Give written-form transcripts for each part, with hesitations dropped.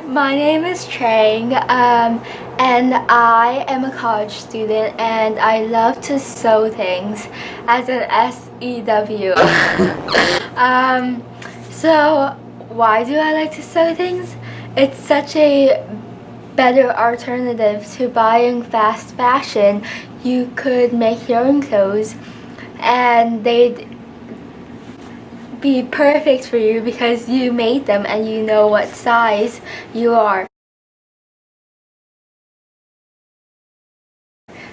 My name is Trang, and I am a college student, and I love to sew things, as in S-E-W. So why do I like to sew things? It's such a better alternative to buying fast fashion. You could make your own clothes, and they'd be perfect for you because you made them and you know what size you are.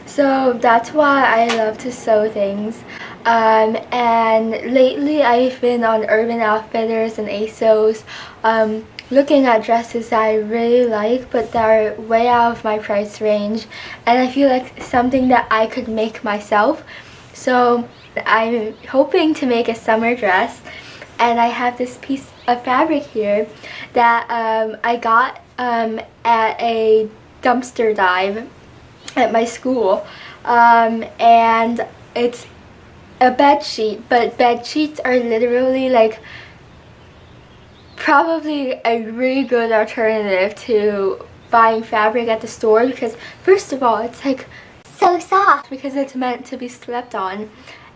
So that's why I love to sew things. And lately I've been on Urban Outfitters and ASOS looking at dresses that I really like, but that are way out of my price range, and I feel like something that I could make myself. So I'm hoping to make a summer dress, and I have this piece of fabric here that I got at a dumpster dive at my school, and it's a bed sheet, but bed sheets are literally like probably a really good alternative to buying fabric at the store, because first of all, it's like so soft because it's meant to be slept on,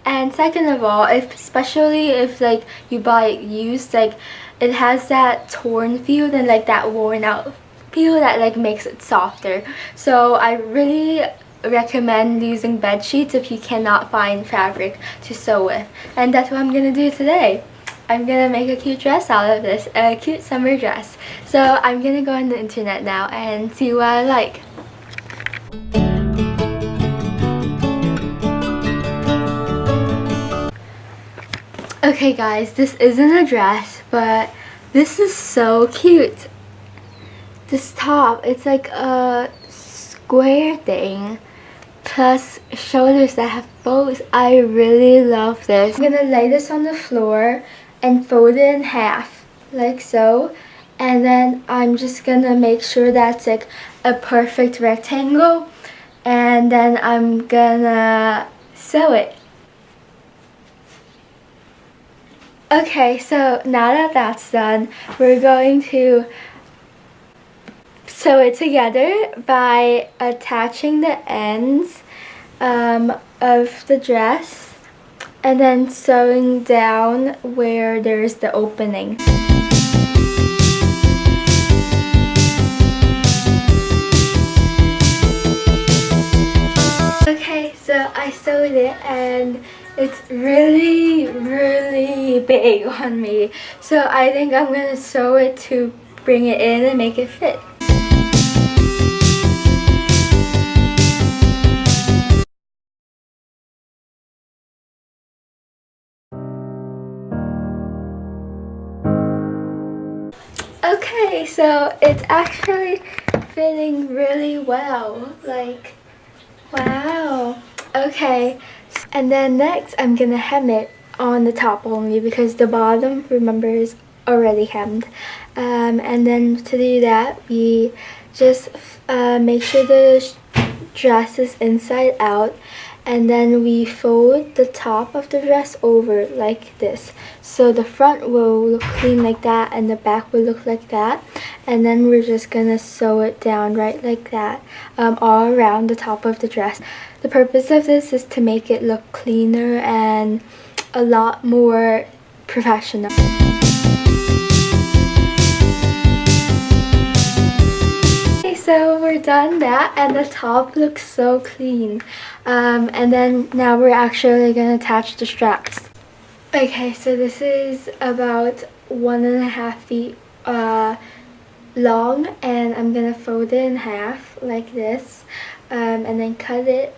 and second of all, especially if like you buy it used, like it has that torn feel and like that worn out feel that like makes it softer. So I really recommend using bed sheets if you cannot find fabric to sew with, and that's what I'm gonna do today. I'm gonna make a cute dress out of this, a cute summer dress. So I'm gonna go on the internet now and see what I like. Okay guys, this isn't a dress, but this is so cute. This top, it's like a square thing plus shoulders that have bows. I really love this. I'm gonna lay this on the floor and fold it in half like so, and then I'm just gonna make sure that's like a perfect rectangle, and then I'm gonna sew it. Okay, so now that that's done, we're going to sew it together by attaching the ends of the dress and then sewing down where there's the opening. Okay, so I sewed it and it's really big on me, so I think I'm gonna sew it to bring it in and make it fit. Okay, so it's actually fitting really well, like wow. Okay, and then next I'm gonna hem it on the top only because the bottom, remember, is already hemmed. And then to do that, we just make sure the dress is inside out, and then we fold the top of the dress over like this, so the front will look clean like that and the back will look like that, and then we're just gonna sew it down right like that all around the top of the dress. The purpose of this is to make it look cleaner and a lot more professional. So we're done that, and the top looks so clean. And then now we're actually gonna attach the straps. Okay, so this is about 1.5 feet long, and I'm gonna fold it in half like this, and then cut it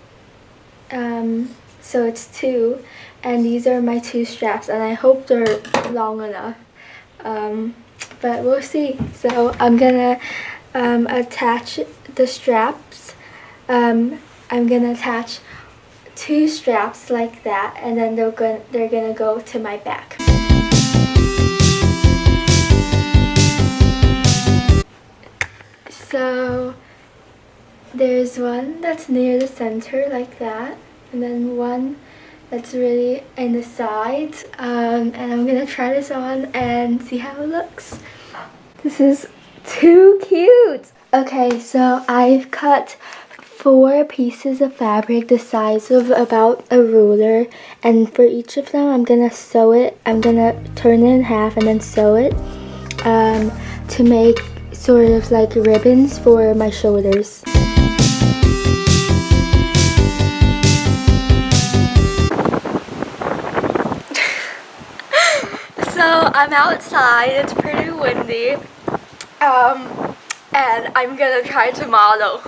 so it's 2, and these are my 2 straps, and I hope they're long enough, but we'll see. So I'm gonna attach the straps. I'm gonna attach 2 straps like that, and then they're gonna go to my back. So there's one that's near the center like that, and then one that's really in the sides, and I'm gonna try this on and see how it looks. This is too cute! Okay, so I've cut 4 pieces of fabric the size of about a ruler, and for each of them I'm gonna sew it. I'm gonna turn it in half and then sew it to make sort of like ribbons for my shoulders. So I'm outside, it's pretty windy, and I'm gonna try to model.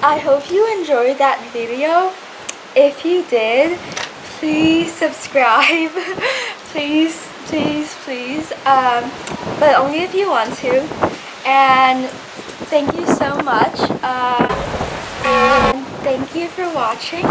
I hope you enjoyed that video. If you did, please subscribe. Please, please, please. But only if you want to. And thank you so much. And thank you for watching.